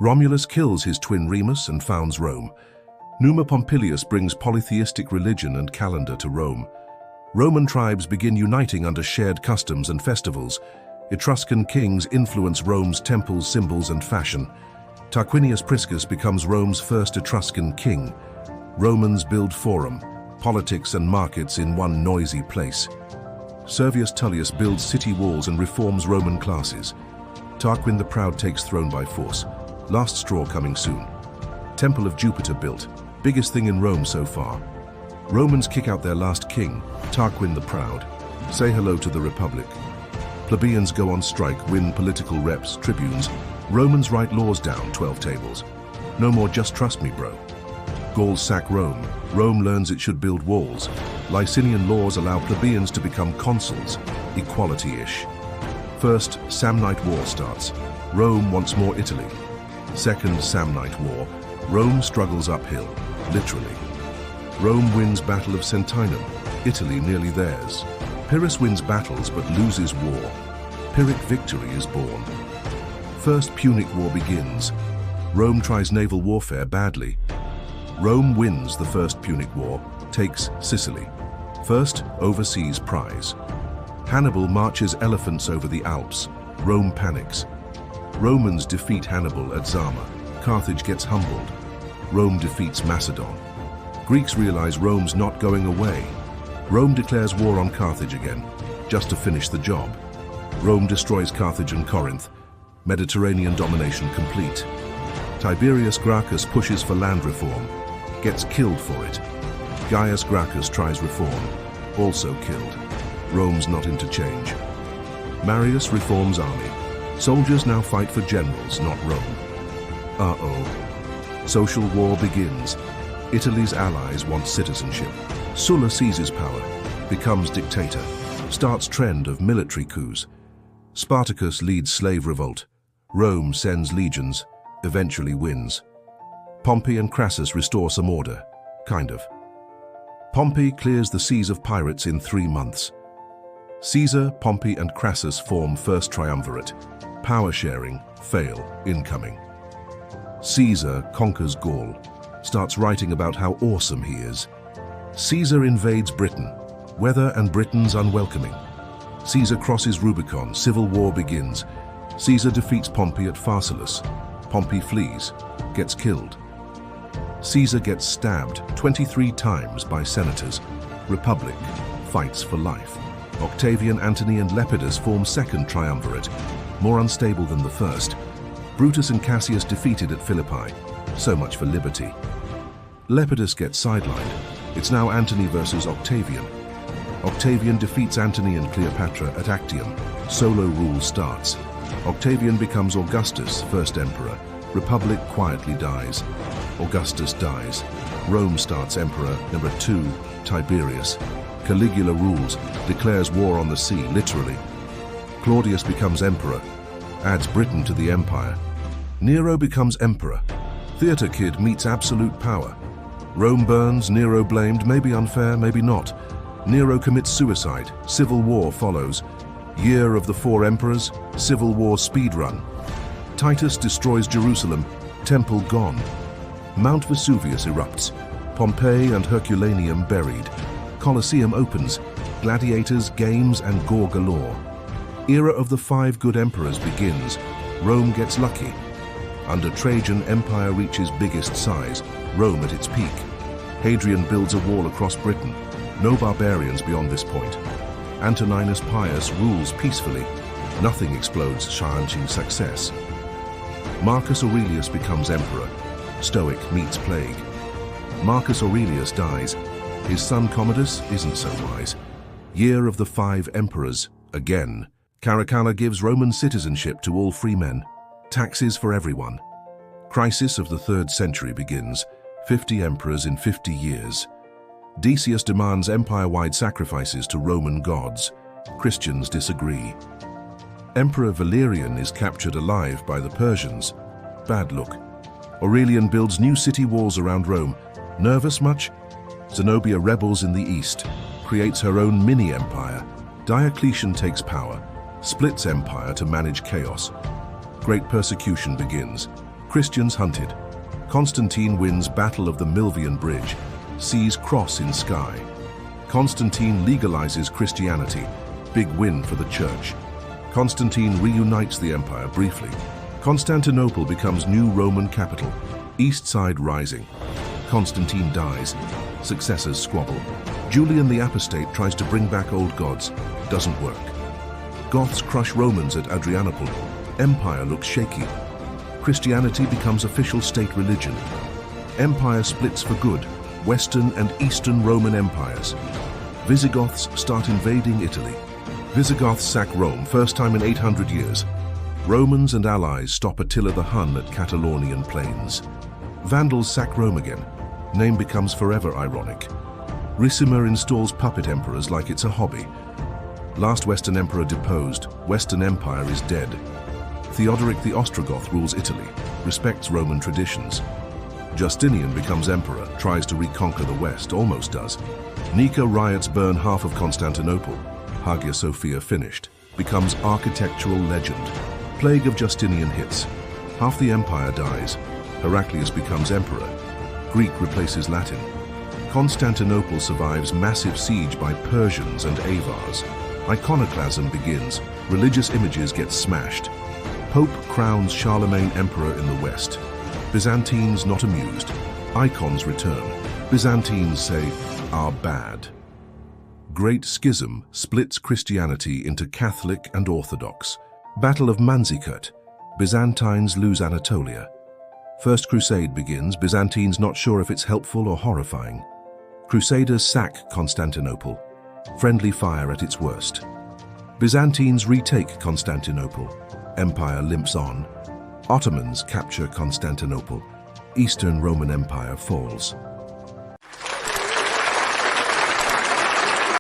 Romulus kills his twin Remus and founds Rome. Numa Pompilius brings polytheistic religion and calendar to Rome. Roman tribes begin uniting under shared customs and festivals. Etruscan kings influence Rome's temples, symbols, and fashion. Tarquinius Priscus becomes Rome's first Etruscan king. Romans build forum, politics, and markets in one noisy place. Servius Tullius builds city walls and reforms Roman classes. Tarquin the Proud takes throne by force. Last straw coming soon. Temple of Jupiter built. Biggest thing in Rome so far. Romans kick out their last king, Tarquin the Proud. Say hello to the Republic. Plebeians go on strike, win political reps, tribunes. Romans write laws down, 12 tables. No more just trust me, bro. Gauls sack Rome. Rome learns it should build walls. Licinian laws allow plebeians to become consuls, equality-ish. First Samnite War starts. Rome wants more Italy. Second Samnite War. Rome struggles uphill, literally. Rome wins Battle of Sentinum, Italy nearly theirs. Pyrrhus wins battles but loses war. Pyrrhic victory is born. First Punic War begins. Rome tries naval warfare badly. Rome wins the First Punic War, takes Sicily. First overseas prize. Hannibal marches elephants over the Alps. Rome panics. Romans defeat Hannibal at Zama. Carthage gets humbled. Rome defeats Macedon. Greeks realize Rome's not going away. Rome declares war on Carthage again, just to finish the job. Rome destroys Carthage and Corinth. Mediterranean domination complete. Tiberius Gracchus pushes for land reform, gets killed for it. Gaius Gracchus tries reform, also killed. Rome's not into change. Marius reforms army. Soldiers now fight for generals, not Rome. Uh-oh. Social war begins. Italy's allies want citizenship. Sulla seizes power, becomes dictator, starts trend of military coups. Spartacus leads slave revolt. Rome sends legions, eventually wins. Pompey and Crassus restore some order, kind of. Pompey clears the seas of pirates in 3 months. Caesar, Pompey, and Crassus form First Triumvirate. Power sharing, fail, incoming. Caesar conquers Gaul, starts writing about how awesome he is. Caesar invades Britain, weather and Britons unwelcoming. Caesar crosses Rubicon, civil war begins. Caesar defeats Pompey at Pharsalus. Pompey flees, gets killed. Caesar gets stabbed 23 times by senators. Republic fights for life. Octavian, Antony, and Lepidus form Second Triumvirate, more unstable than the first. Brutus and Cassius defeated at Philippi. So much for liberty. Lepidus gets sidelined. It's now Antony versus Octavian. Octavian defeats Antony and Cleopatra at Actium. Solo rule starts. Octavian becomes Augustus, first emperor. Republic quietly dies. Augustus dies. Rome starts emperor number 2, Tiberius. Caligula rules, declares war on the sea, literally. Claudius becomes emperor, adds Britain to the empire. Nero becomes emperor. Theater kid meets absolute power. Rome burns, Nero blamed, maybe unfair, maybe not. Nero commits suicide, civil war follows. Year of the 4 emperors, civil war speedrun. Titus destroys Jerusalem, temple gone. Mount Vesuvius erupts, Pompeii and Herculaneum buried. Colosseum opens, gladiators, games, and gore galore. Era of the 5 good emperors begins. Rome gets lucky. Under Trajan, empire reaches biggest size, Rome at its peak. Hadrian builds a wall across Britain. No barbarians beyond this point. Antoninus Pius rules peacefully. Nothing explodes, challenging success. Marcus Aurelius becomes emperor. Stoic meets plague. Marcus Aurelius dies. His son Commodus isn't so wise. Year of the 5 emperors, again. Caracalla gives Roman citizenship to all free men. Taxes for everyone. Crisis of the 3rd century begins. 50 emperors in 50 years. Decius demands empire-wide sacrifices to Roman gods. Christians disagree. Emperor Valerian is captured alive by the Persians. Bad look. Aurelian builds new city walls around Rome. Nervous much? Zenobia rebels in the east, creates her own mini-empire. Diocletian takes power, splits empire to manage chaos. Great persecution begins. Christians hunted. Constantine wins Battle of the Milvian Bridge, sees cross in sky. Constantine legalizes Christianity, big win for the church. Constantine reunites the empire briefly. Constantinople becomes new Roman capital, east side rising. Constantine dies, successors squabble. Julian the Apostate tries to bring back old gods, doesn't work. Goths crush Romans at Adrianople, empire looks shaky. Christianity becomes official state religion. Empire splits for good, Western and Eastern Roman empires. Visigoths start invading Italy. Visigoths sack Rome, first time in 800 years. Romans and allies stop Attila the Hun at Catalonian plains. Vandals sack Rome again. Name becomes forever ironic. Ricimer installs puppet emperors like it's a hobby. Last Western emperor deposed, Western Empire is dead. Theodoric the Ostrogoth rules Italy, respects Roman traditions. Justinian becomes emperor, tries to reconquer the West, almost does. Nika riots burn half of Constantinople. Hagia Sophia finished, becomes architectural legend. Plague of Justinian hits. Half the empire dies. Heraclius becomes emperor. Greek replaces Latin. Constantinople survives massive siege by Persians and Avars. Iconoclasm begins. Religious images get smashed. Pope crowns Charlemagne emperor in the West. Byzantines not amused. Icons return. Byzantines say, are bad. Great Schism splits Christianity into Catholic and Orthodox. Battle of Manzikert. Byzantines lose Anatolia. First Crusade begins, Byzantines not sure if it's helpful or horrifying. Crusaders sack Constantinople. Friendly fire at its worst. Byzantines retake Constantinople. Empire limps on. Ottomans capture Constantinople. Eastern Roman Empire falls.